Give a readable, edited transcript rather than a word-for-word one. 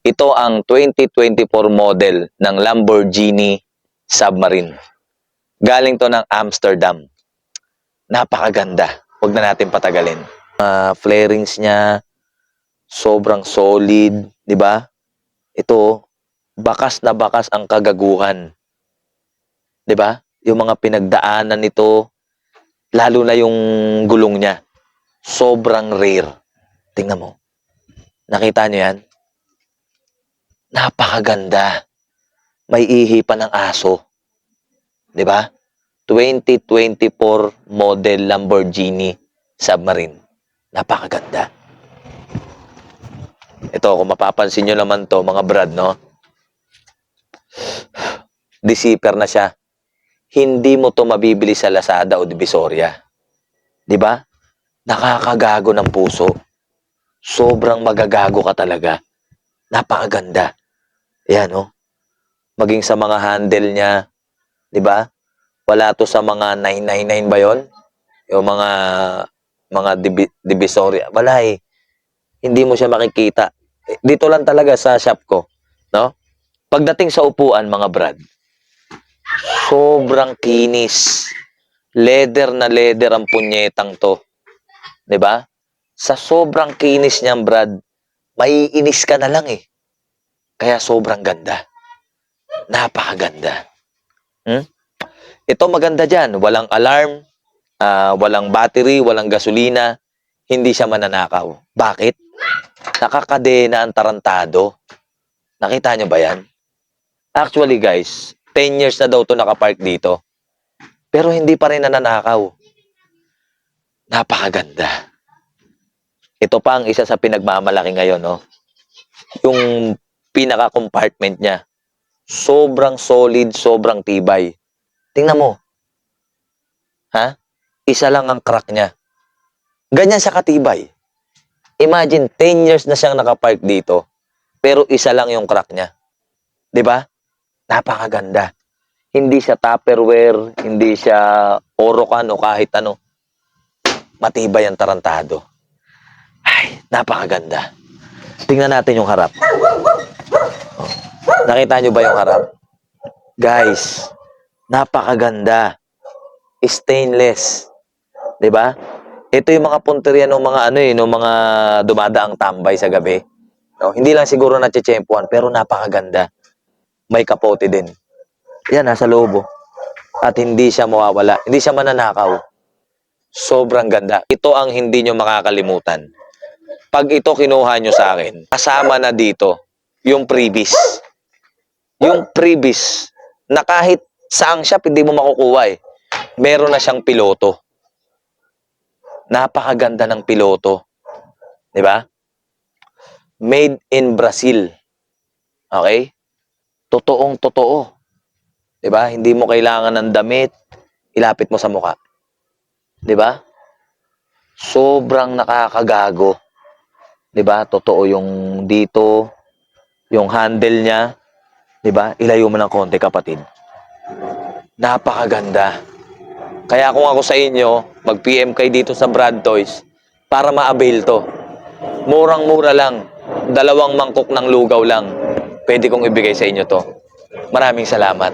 Ito ang 2024 model ng Lamborghini Submarine. Galing to ng Amsterdam. Napakaganda. Huwag na natin patagalin. Flarings niya, sobrang solid, di ba? Ito, bakas na bakas ang kagaguhan. Di ba? Yung mga pinagdaanan nito, lalo na yung gulong niya, sobrang rare. Tingnan mo. Nakita niyo yan? Napakaganda. May ihi pa ng aso. 'Di ba? 2024 model Lamborghini Submarine. Napakaganda. Ito, kung mapapansin nyo naman to, mga brad, no? Deceiver na siya. Hindi mo to mabibili sa Lazada o Divisoria. 'Di ba? Nakakagago ng puso. Sobrang magagago ka talaga. Napakaganda. Yan, oh. Maging sa mga handle niya, 'di ba? Wala to sa mga 999 ba 'yon? Yung mga Divisoria. Wala eh. Hindi mo siya makikita. Dito lang talaga sa shop ko, no? Pagdating sa upuan, mga brad, sobrang kinis. Leather na leather ang punyetang to. 'Di ba? Sa sobrang kinis niyang, brad, maiinis ka na lang eh. Kaya sobrang ganda. Napakaganda. Ito maganda dyan. Walang alarm, walang battery, walang gasolina. Hindi siya mananakaw. Bakit? Nakakadena ang tarantado. Nakita nyo ba yan? Actually guys, 10 years na daw to nakapark dito. Pero hindi pa rin nananakaw. Napakaganda. Ito pa ang isa sa pinagmamalaki ngayon, no? Yung pinaka-compartment niya. Sobrang solid, sobrang tibay. Tingnan mo. Ha? Isa lang ang crack niya. Ganyan siya katibay. Imagine, 10 years na siyang nakapark dito, pero isa lang yung crack niya. 'Di ba? Napakaganda. Hindi siya Tupperware, hindi siya Orocan o kahit ano. Matibay ang tarantado. Ay, napakaganda. Tingnan natin yung harap. Nakita nyo ba yung harap? Guys, napakaganda. Stainless. 'Di ba? Ito yung mga punteriya ng mga ng mga dumadaang tambay sa gabi. No, hindi lang siguro natsetsempuhan, pero napakaganda. May kapote din. Yan, nasa loob. At hindi siya mawawala. Hindi siya mananakaw. Sobrang ganda. Ito ang hindi nyo makakalimutan. Pag ito kinuha nyo sa akin, kasama na dito yung previous. Yung previous na kahit saang shop hindi mo makukuha eh. Meron na siyang piloto. Napakaganda ng piloto. 'Di ba? Made in Brazil. Okay? Totoong totoo. 'Di ba? Hindi mo kailangan ng damit, ilapit mo sa mukha. 'Di ba? Sobrang nakakagago. 'Di ba? Totoo yung dito, yung handle niya, 'di ba? Ilayo mo ng konti, kapatid. Napakaganda. Kaya kung ako sa inyo, mag-PM kayo dito sa Brad Toys para ma-avail to. Murang-mura lang. 2 mangkok ng lugaw lang. Pwede kong ibigay sa inyo to. Maraming salamat.